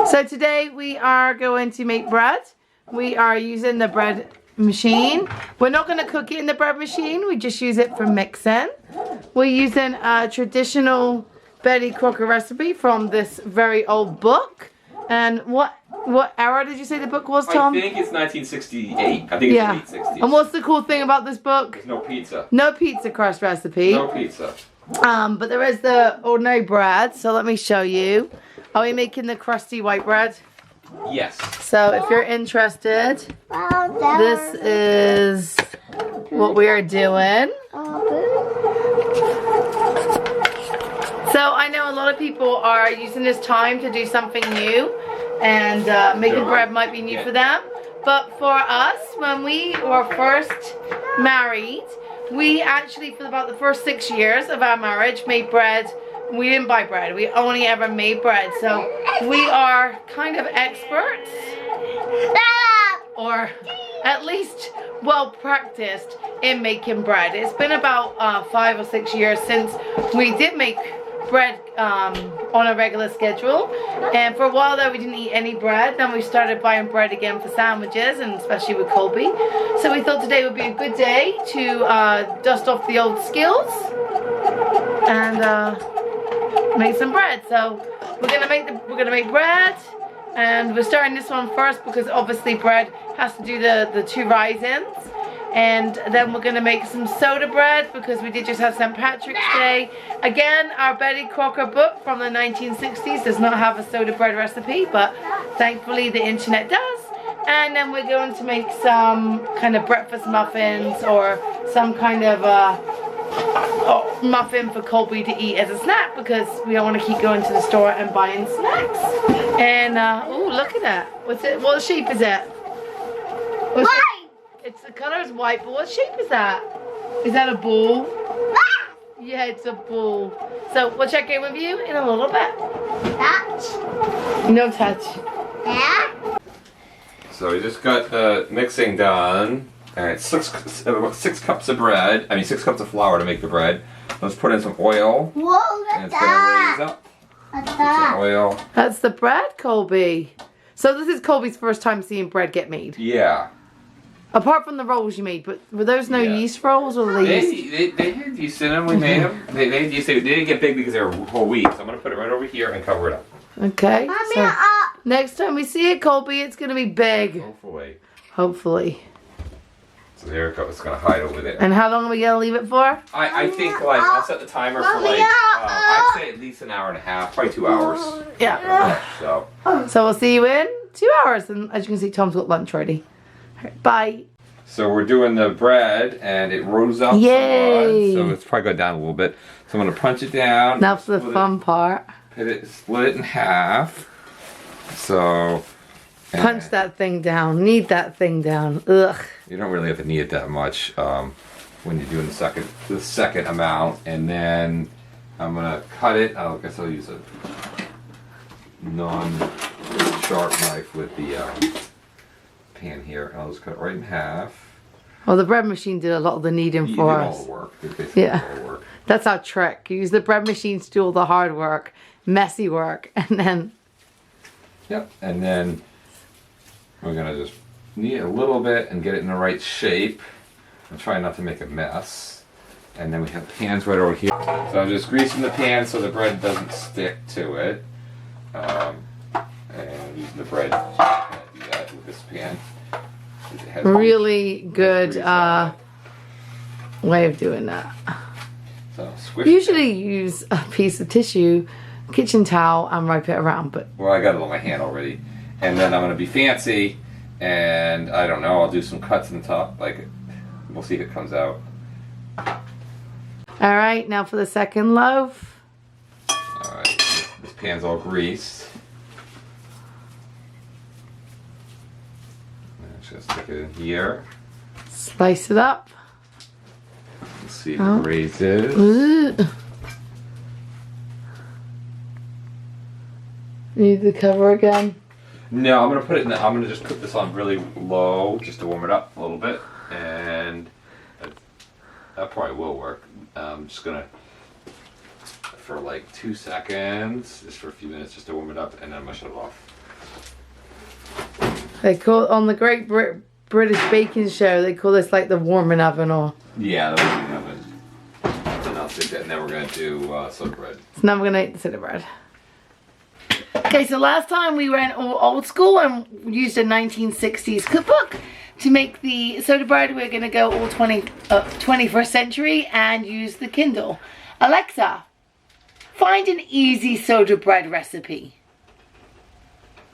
So today we are going to make bread. We are using the bread machine. We're not going to cook it in the bread machine. We just use it for mixing. We're using a traditional Betty Crocker recipe from this very old book. And what era did you say the book was, Tom? I think it's 1968. I think it's late 60s. And what's the cool thing about this book? There's no pizza. No pizza crust recipe. No pizza. But there is the ordinary bread. So let me show you. Are we making the crusty white bread? Yes. So if you're interested, this is what we are doing. So I know a lot of people are using this time to do something new, and making bread might be new for them. But for us, when we were first married, we actually, for about the first 6 years of our marriage, made bread. We didn't buy bread. We only ever made bread. So we are kind of experts, or at least well practiced in making bread. It's been about 5 or 6 years since we did make bread on a regular schedule, and for a while there we didn't eat any bread. Then we started buying bread again for sandwiches, and especially with Colby. So we thought today would be a good day to dust off the old skills and make some bread. So we're gonna make bread, and we're starting this one first because obviously bread has to do the 2 risings. And then we're going to make some soda bread because we did just have St. Patrick's Day. Again, our Betty Crocker book from the 1960s does not have a soda bread recipe, but thankfully the internet does. And then we're going to make some kind of breakfast muffins, or some kind of muffin for Colby to eat as a snack, because we don't want to keep going to the store and buying snacks. And, oh, look at that. What's it? What shape is it? It's the color is white, but what shape is that? Is that a bull? Yeah, it's a bull. So we'll check in with you in a little bit. Touch? No touch. Yeah. So we just got the mixing done. Alright, 6 cups of bread. I mean 6 cups of flour to make the bread. Let's put in some oil. Whoa, and it's gonna raise up. Put some oil. That's the bread, Colby. So this is Colby's first time seeing bread get made. Yeah. Apart from the rolls you made, but were those no yeast rolls, or were they yeast? They had yeast in them. We made them. They had yeast. They didn't get big because they were whole wheat. So I'm going to put it right over here and cover it up. Okay. So next time we see it, Colby, it's going to be big. Hopefully. Hopefully. So there it goes. It's going to hide over there. And how long are we going to leave it for? I think like I'll set the timer for like I'd say at least an hour and a half, probably 2 hours. Yeah. So we'll see you in 2 hours, and as you can see, Tom's got lunch ready. Right, bye. So we're doing the bread, and it rose up Yay. somewhat, so it's probably go down a little bit. So I'm going to punch it down. Now for the fun part. Split it in half. So punch that thing down. Knead that thing down. Ugh. You don't really have to knead it that much when you're doing the second amount, and then I'm going to cut it. I guess I'll use a non-sharp knife with the pan here. I'll just cut it right in half. Well, the bread machine did a lot of the kneading for us. All the work. Yeah. All the work. That's our trick. You use the bread machine to do all the hard work, messy work, and then... Yep. And then we're going to just knead it a little bit and get it in the right shape. I'm trying not to make a mess. And then we have pans right over here. So I'm just greasing the pan so the bread doesn't stick to it. And using the bread do that with this pan. Really good way of doing that. So squish usually use a piece of tissue, kitchen towel, and wrap it around. But well, I got it on my hand already. And then I'm going to be fancy, and I don't know, I'll do some cuts in the top. Like, we'll see if it comes out. Alright, now for the second loaf. Alright, this pan's all greased. Just stick it in here. Slice it up. Let's see if it raises. Ooh. Need the cover again? No, I'm gonna put it in. I'm gonna just cook this on really low, just to warm it up a little bit, and that probably will work. I'm just gonna for like 2 seconds, just for a few minutes, just to warm it up, and then I'm gonna shut it off. They call on the Great British Baking Show. They call this like the warming oven, or yeah, the warming oven. So now stick that, and then we're gonna do soda bread. So now we're gonna eat the soda bread. Okay, so last time we went all old school and used a 1960s cookbook to make the soda bread. We're gonna go all 21st century and use the Kindle. Alexa, find an easy soda bread recipe.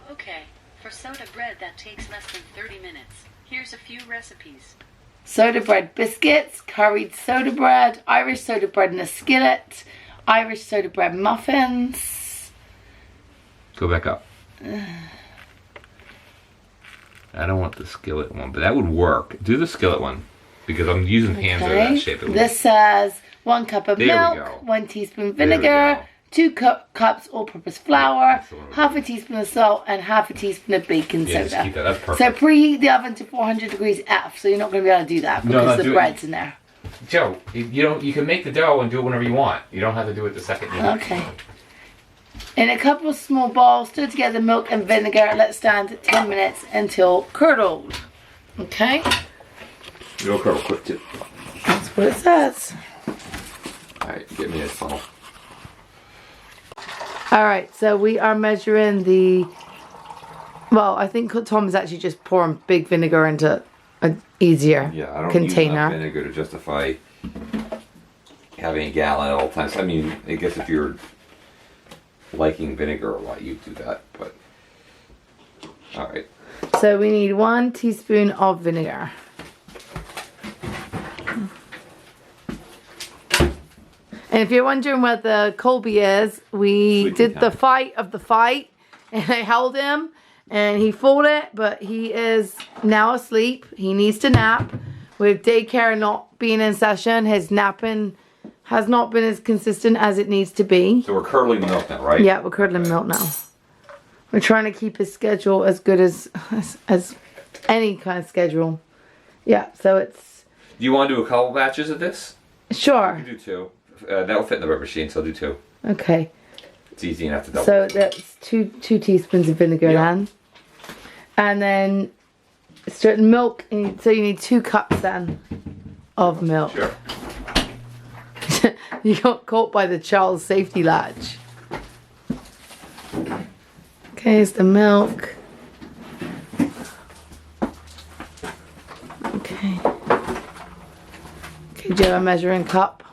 Okay, for soda bread that takes less than 30 minutes. Here's a few recipes. Soda bread biscuits, curried soda bread, Irish soda bread in a skillet, Irish soda bread muffins. Go back up. I don't want the skillet one, but that would work. Do the skillet one, because I'm using pans that are that shape. This says 1 cup of milk, 1 teaspoon vinegar, 2 cups all-purpose flour, half a teaspoon of salt, and half a teaspoon of baking soda. Just keep that. That's perfect. So preheat the oven to 400 degrees F. So you're not going to be able to do that because the bread's in there. Joe, you can make the dough and do it whenever you want. You don't have to do it the second you want. Okay. In a couple of small bowls, stir together milk and vinegar. Let stand 10 minutes until curdled. Okay? It'll curdle quick too. That's what it says. Alright, get me a funnel. Alright, so we are measuring the... Well, I think Tom's actually just pouring big vinegar into an easier container. Use enough vinegar to justify having a gallon at all times. I mean, I guess if you're liking vinegar a lot, you do that, but alright. So we need 1 teaspoon of vinegar. And if you're wondering what the Colby is, we did the fight of the fight, and I held him and he fought it, but he is now asleep. He needs to nap. With daycare not being in session, his napping has not been as consistent as it needs to be. So we're curdling the milk now, right? Yeah, we're curdling milk now. We're trying to keep his schedule as good as any kind of schedule. Yeah, so it's... Do you want to do a couple batches of this? Sure. You can do 2. That'll fit in the bread machine, so I'll do 2. Okay. It's easy enough to double. So that's two teaspoons of vinegar then. And then certain milk, so you need 2 cups then of milk. Sure. You got caught by the child safety latch. Okay, here's the milk. Okay. Okay, do you have a measuring cup?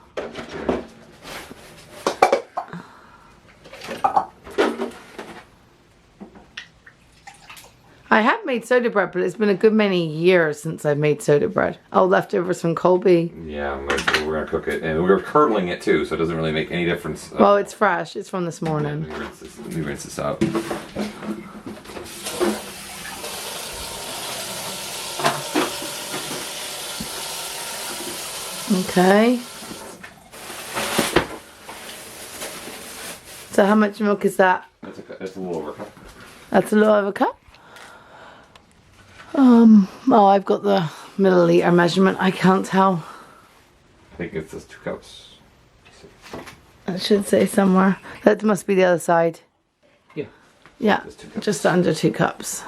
I have made soda bread, but it's been a good many years since I've made soda bread. Oh, leftovers from Colby. Yeah, we're going to cook it. And we're curdling it too, so it doesn't really make any difference. Well, it's fresh. It's from this morning. Let me rinse this out. Okay. So how much milk is that? That's a little over a cup. That's a little over a cup? Oh, I've got the milliliter measurement. I can't tell. I think it's just 2 cups. It should say somewhere. That must be the other side. Yeah. Yeah, just under 2 cups.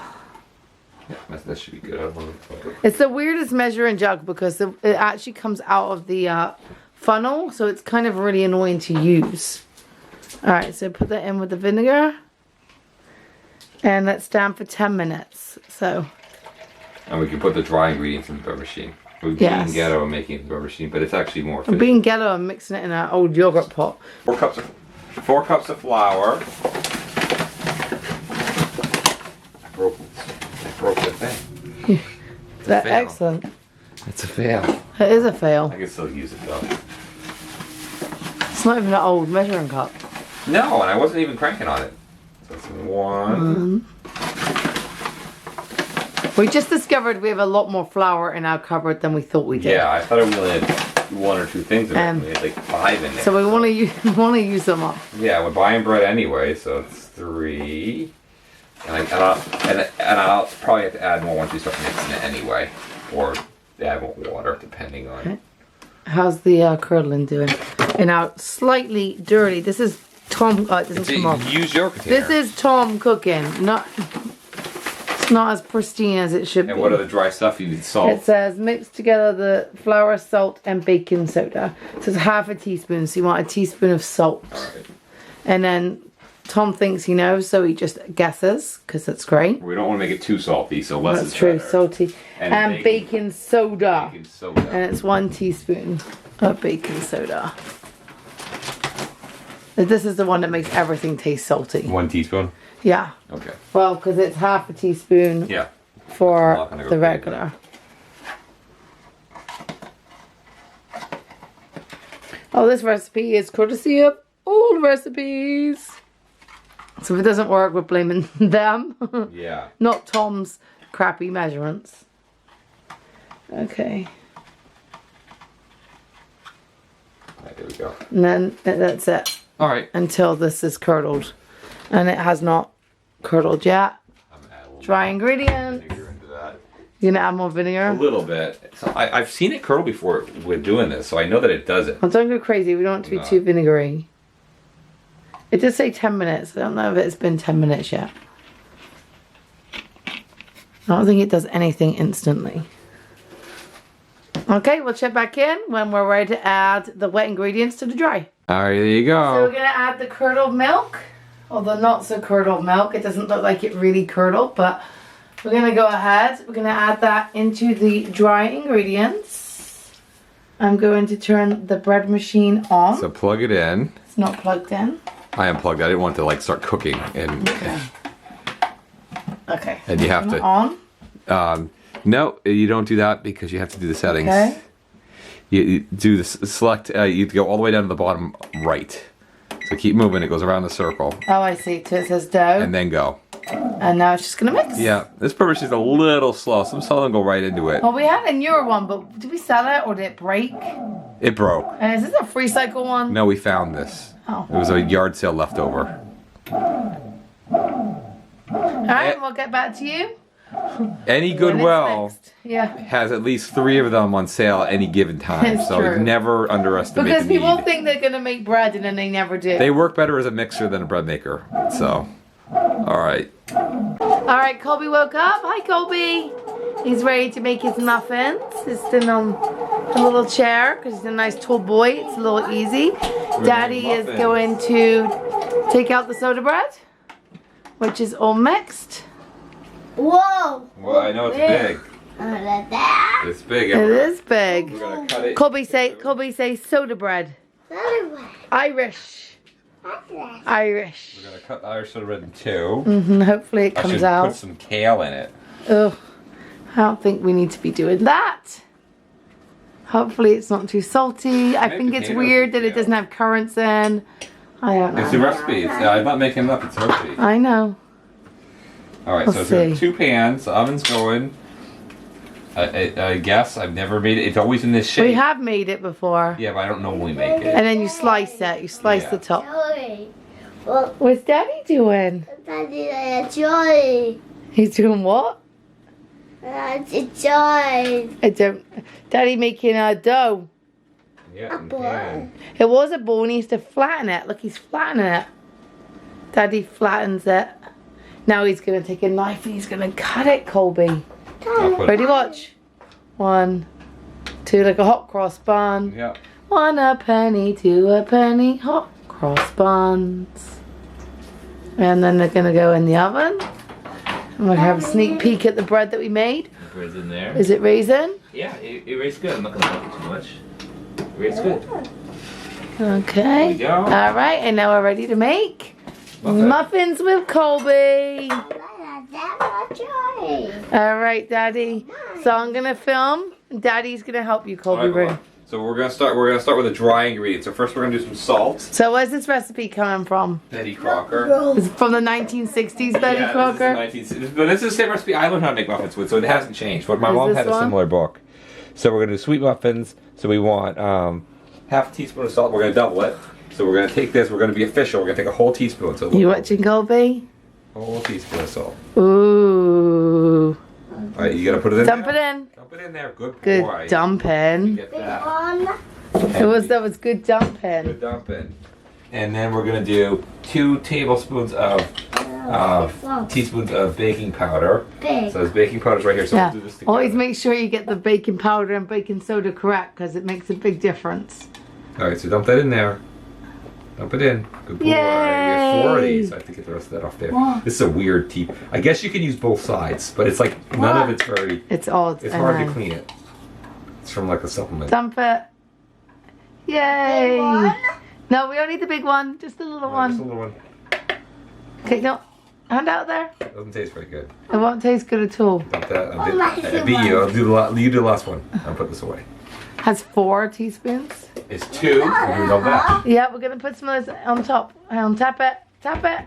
Yeah, that should be good. I don't want to... It's the weirdest measuring jug because it actually comes out of the funnel, so it's kind of really annoying to use. Alright, so put that in with the vinegar. And let's stand for 10 minutes. So... And we can put the dry ingredients in the bread machine. We're being ghetto and making it in the bread machine, but it's actually more efficient. I'm being ghetto and mixing it in an old yogurt pot. 4 cups of flour. I broke the thing. That's excellent. It's a fail. It is a fail. I can still use it though. It's not even an old measuring cup. No, and I wasn't even cranking on it. So that's 1. We just discovered we have a lot more flour in our cupboard than we thought we did. Yeah, I thought we only had 1 or 2 things in it. We had like 5 in there. So we want to use them up. Yeah, we're buying bread anyway, so it's 3. And I'll probably have to add more once we start mixing it anyway, or add more water depending on. Okay. How's the curdling doing? And now slightly dirty. This is Tom. It doesn't come off. Use your container. This is Tom cooking, not. not as pristine as it should be. And what are the dry stuff? You need salt. It says mix together the flour, salt, and baking soda. So it's half a teaspoon. So you want a teaspoon of salt. Alright. And then Tom thinks he knows, so he just guesses, because that's great. We don't want to make it too salty, so less That's is true, better. salty. And baking soda. Baking soda. And it's 1 teaspoon of baking soda. This is the one that makes everything taste salty. 1 teaspoon? Yeah. Okay. Well, because it's half a teaspoon Yeah. for not gonna go the crazy. regular. Oh, this recipe is courtesy of old recipes. So if it doesn't work, we're blaming them. Yeah. Not Tom's crappy measurements. Okay. Alright, there we go. And then that's it. Alright. Until this is curdled. And it has not curdled yet. I'm gonna add a little Dry ingredient. vinegar into that. You gonna add more A vinegar? little bit. So I've seen it curdle before with doing this, so I know that it does it. Well, don't go crazy. We don't want it to be No. too vinegary. It does say 10 minutes. I don't know if it's been 10 minutes yet. I don't think it does anything instantly. Okay, we'll check back in when we're ready to add the wet ingredients to the dry. Alright, there you So we're go. going to add the curdled milk. Although not so curdled milk. It doesn't look like it really curdled, but we're going to go ahead. We're going to add that into the dry ingredients. I'm going to turn the bread machine on. So plug it in. It's not plugged in. I unplugged. I didn't want it to like start cooking and Okay. And you have Turn it to- on. no, you don't do that because you have to do the settings. Okay. You do the select. You go all the way down to the bottom right. So keep moving. It goes around the circle Oh, I see. So it says dough. and then go. And now it's just going to mix. Yeah, this purpose is a little slow. Some of them go right into it. Well, we had a newer one, but did we sell it or did it break? It broke. And is this a free cycle one? No, we found this. Oh. It was a yard sale leftover. Alright, we'll get back to you. Any when it's Goodwill mixed. Yeah. has at least 3 of them on sale at any given time. It's So true. never underestimate Because the people need. think they're going to make bread and then they never do. They work better as a mixer than a bread maker. So, all right. Alright, Colby woke up. Hi, Colby. He's ready to make his muffins. He's sitting on a little chair because he's a nice tall boy. It's a little easy. Daddy is muffins. going to take out the soda bread, which is all mixed. Whoa! Well, I know it's big. That. It's big. It is big. We're gonna cut it. Colby say soda bread. Irish. Irish. We're gonna cut the Irish soda bread in 2. Hopefully it I comes should out. put some kale in it. Ugh. I don't think we need to be doing that. Hopefully it's not too salty. I Maybe think it's potatoes weird with that it kale. doesn't have currants in. I don't It's a know. recipe. I'm not making it up. It's a recipe. I know. All right. Let's So it's see. 2 pans. The oven's going. I guess I've never made it. It's always in this shape. We have made it before. Yeah, but I don't know when we make it. And then you slice it. You slice Yeah. the top. Well, What's Daddy doing? Daddy, joy. He's doing what? Joy. I don't. Daddy making a dough. Yeah. in boy. pan. It was a ball and he used to flatten it. Look, he's flattening it. Daddy flattens it. Now he's going to take a knife and he's going to cut it, Colby. I'll put- Ready, watch. 1, 2, like a hot cross bun. Yeah. 1 a penny, 2 a penny, hot cross buns. And then they're going to go in the oven. And we'll have a sneak peek at the bread that we made. Bread's in there. Is it raisin? Yeah, it raised good. I'm not gonna like it too much. It raised good. Okay. There we go. Alright, and now we're ready to make Muffin. muffins with Colby. Joy. Alright, Daddy. So I'm going to film. Daddy's going to help you, Colby. All right, Roo. so we're gonna start with the dry ingredients. So first we're gonna do some salt. So where's this recipe coming from? Betty Crocker. Is it from the 1960s, Betty Yeah, Crocker? This is but this is the same recipe I learned how to make muffins with, so it hasn't changed. But my Is mom this had a one? similar book. So we're gonna do sweet muffins. So we want half a teaspoon of salt. We're gonna double it. So we're gonna take this. We're gonna be official. We're gonna take a whole teaspoon. So You watching, Colby? a whole teaspoon of salt. Ooh. All right, you gotta put it in. Dump it there. in. Dump it in there. Good Good boy. dumping. Get that. One. That was good Good dumping. dumping. And then we're gonna do 2 tablespoons of teaspoons of baking powder. Big. So this baking powder's right here. So Yeah. we'll do this together. Always make sure you get the baking powder and baking soda correct because it makes a big difference. All right, so dump that in there. Dump it in. Good boy. We have 4 of these. I have to get the rest of that off there. Wow. This is a weird teeth. I guess you can use both sides, but it's like none of it's very. It's all. It's hard to clean it. It's from like a supplement. Dump it. Yay! Big one. No, we don't need the big one. Just the little No, one. just a little one. Okay, no. Hand out there. Doesn't taste very good. It won't taste good at all. Dump that. Oh, my I beat you. I'll do you do the last one. I'll put this away. Has 4 teaspoons. It's 2. We'll do that. Yeah, we're gonna put some of this on top. Hang on, tap it. Tap it.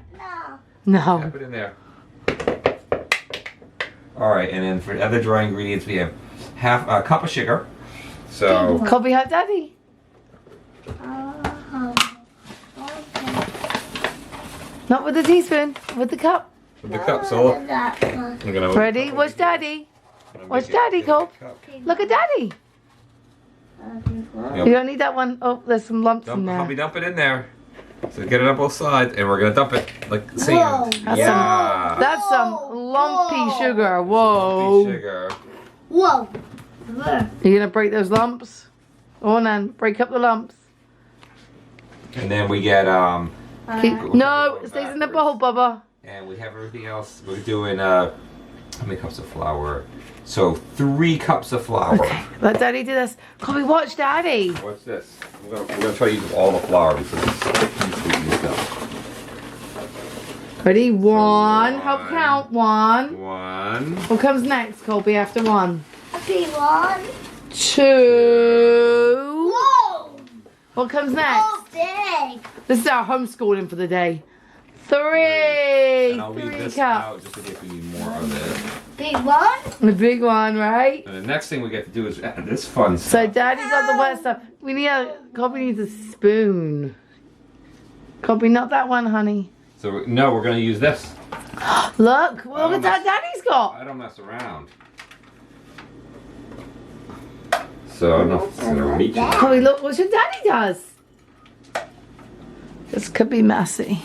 No. No. Tap it in there. All right, and then for the other dry ingredients, we have half a cup of sugar. So Colby, hot daddy. Okay. Not with the teaspoon. With the cup. with the cup. So That one. I'm gonna. Ready? Watch daddy. Watch daddy, Colb. Look at daddy. You don't need that one. Oh, there's some lumps in Dump, there. dump it in there. So get it on both sides, and we're gonna dump it like the same. Whoa. Yeah. That's some lumpy Whoa. sugar. Whoa. Sugar. Whoa. You gonna break those lumps? Oh, and break up the lumps. And then we get No, it stays in the bowl, Bubba. and we have everything else. We're doing how many cups of flour? So 3 cups of flour. Okay, let daddy do this. Colby, watch daddy. What's this? We're gonna try to use all the flour because it's easily used up. Ready? One. one. Help count. 1. 1. What comes next, Colby, after 1? Okay, 1. 2. Whoa. What comes next? Oh, big. This is our homeschooling for the day. 3. And I'll leave 3 this cups. out just in case we need more of it. Big one. The big one, right? And the next thing we get to do is add this fun So stuff. daddy got the wet stuff. We need Colby needs a spoon. Colby, not that one, honey. So we're gonna use this. Look what that daddy's got. I don't mess around. So I don't know if it's gonna reach it. Colby, look what your daddy does. This could be messy.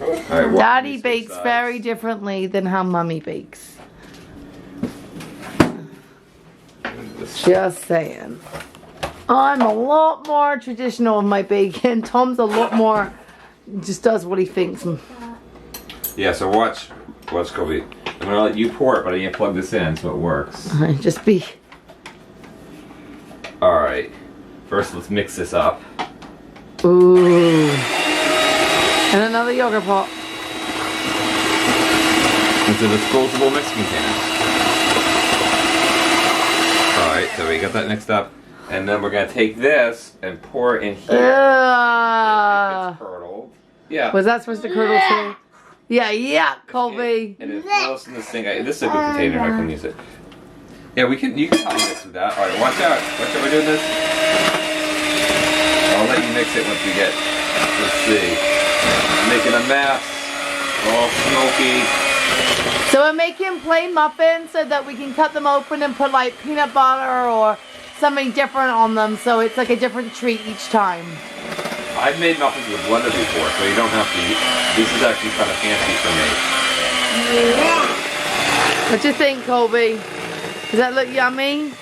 All right, well, Daddy these bakes sides. very differently than how Mummy bakes. Just saying. I'm a lot more traditional with my baking. Tom's a lot more, just does what he thinks. Yeah, so watch Kobe. I'm gonna let you pour it, but I need to plug this in so it works. Just be. All right. First, let's mix this up. Ooh. And another yogurt pot. It's a disposable mixing container. All right, so we got that mixed up, and then we're gonna take this and pour it in here. If it's curdled. Yeah. Was that supposed to curdle too? Yeah, Colby. And it flows in this thing. This is a good container. I can use it. Yeah, you can help me mix with that. All right, watch out. Watch out, we're doing this. I'll let you mix it once we get. Let's see. Making a mess. All smoky. So we're making plain muffins so that we can cut them open and put like peanut butter or something different on them, so it's like a different treat each time. I've made muffins with blender before, so you don't have to. This is actually kind of fancy for me. What do you think, Colby? Does that look yummy?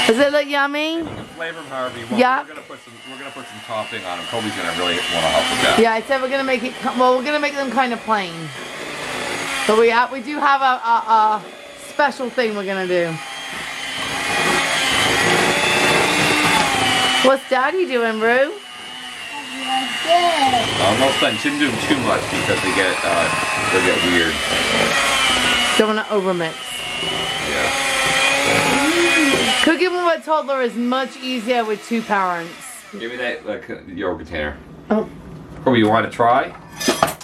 Does it look yummy? You can flavor them however you want. Yeah. We're gonna put some topping on them. Kobe's gonna really want to help with that. Yeah, I said we're gonna make it. Well, we're gonna make them kind of plain. But we do have a special thing we're gonna do. What's Daddy doing, Roo? Almost done. Shouldn't do them too much because they get weird. Don't want to overmix. Yeah. Cooking with a toddler is much easier with 2 parents. Give me that yogurt container. Oh, Kobe, you want to try?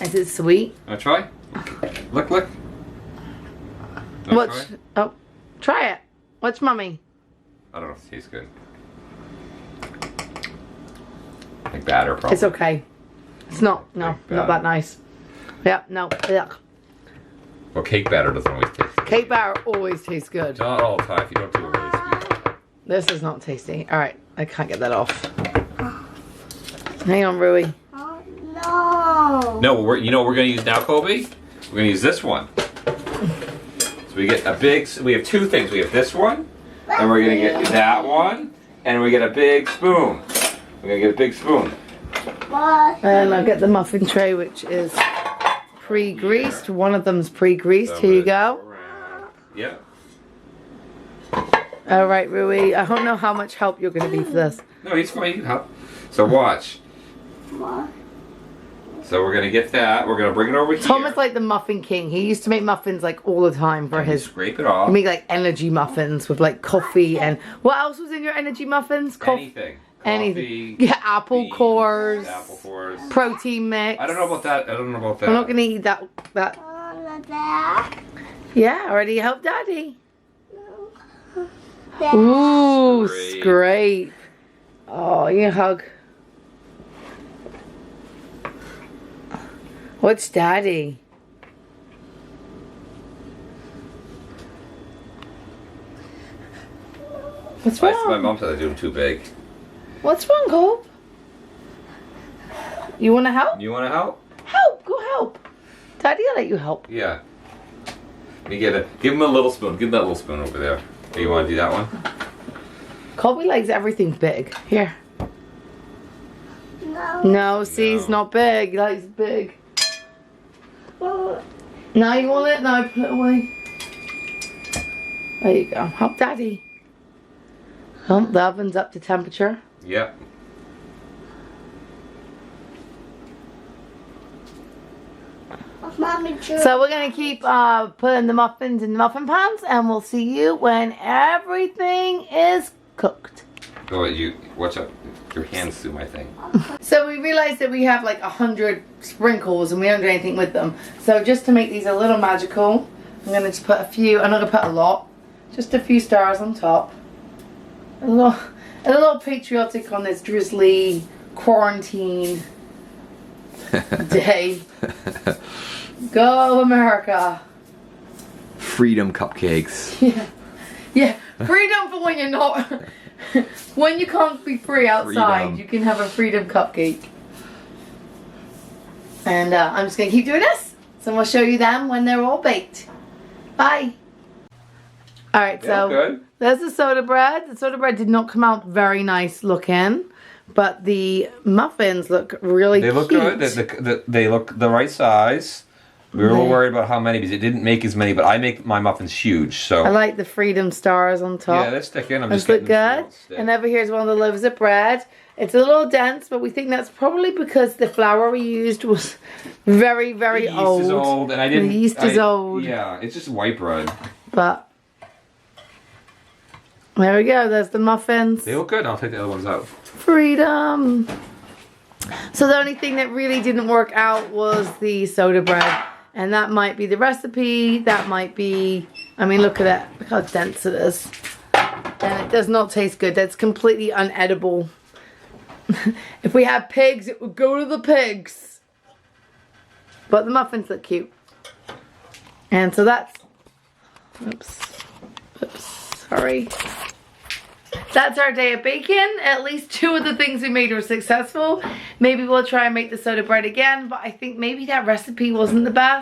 is it sweet? Want to try? Look. Wanna Watch. try? Oh, try it. Watch Mummy. I don't know if it tastes good. Like batter, probably. It's okay. It's not. No, Like not that nice. Yeah, no. Yuck. Well, cake batter doesn't always taste good. Cake batter always tastes good. Not all the time. If you don't do it really sweet. This is not tasty. All right, I can't get that off. Hang on, Rui. Oh, no. No. No, you know what we're gonna use now, Colby? We're gonna use this one. So we get a big, we have two things. We have this one, and we're gonna get that one, and we get a big spoon. We're gonna get a big spoon. What? And I'll get the muffin tray, which is pre-greased. One of them's pre-greased. So Here you I'm gonna go. go around. Yep. All right, Rui. I don't know how much help you're going to be for this. No, he's fine. He can help. So watch. What? So we're gonna get that. We're gonna bring it over here. Tom is like the muffin king. He used to make muffins like all the time for And we his. scrape it off. He made like energy muffins with like coffee and what else was in your energy muffins? Anything. Anything. Coffee, Yeah, apple beans, cores, apple cores. protein mix. I don't know about that. I don't know about that. We're not gonna eat that. All of that. Yeah, already helped Daddy. That. Ooh, Scrape. scrape. Oh, you hug. What's Daddy? What's My wrong? mom said I do them too big. What's wrong, Cole? You want to help? You want to help? Help! Go help. Daddy will let you help. Yeah. You give him a little spoon. Give him that little spoon over there. Do you want to do that one? Colby likes everything big. Here. No. No, see, No. it's not big. He likes big. Now you want it? No, put it away. There you go. Help Daddy. Oh, the oven's up to temperature. Yep. Mommy, Joe. So we're going to keep putting the muffins in the muffin pans, and we'll see you when everything is cooked. Go ahead, you watch out. Your hands through my thing. So we realized that we have like 100 sprinkles and we don't do anything with them. So just to make these a little magical, I'm going to just put a few, I'm not going to put a lot, just a few stars on top. A little patriotic on this drizzly quarantine day. Go America. Freedom cupcakes. Yeah, freedom for when you're not, when you can't be free outside, Freedom. you can have a freedom cupcake. And I'm just going to keep doing this. So we'll show you them when they're all baked. Bye. Alright, so good. there's the soda bread. The soda bread did not come out very nice looking, but the muffins look really They cute. look good. They look the right size. We were a little worried about how many because it didn't make as many, but I make my muffins huge, so. I like the freedom stars on top. Yeah, they're sticking. I'm Those just look getting them good. to stick. And over here is one of the loaves of bread. It's a little dense, but we think that's probably because the flour we used was very, very the yeast is old, and I didn't. The yeast is old. Yeah, it's just white bread. But there we go. There's the muffins. They look good. I'll take the other ones out. Freedom. So the only thing that really didn't work out was the soda bread. And that might be the recipe. That might be, I mean, look at it. Look how dense it is. And it does not taste good. That's completely unedible. If we had pigs, it would go to the pigs. But the muffins look cute. And so that's, oops, sorry. That's our day of bacon. At least 2 of the things we made were successful. Maybe we'll try and make the soda bread again, but I think maybe that recipe wasn't the best.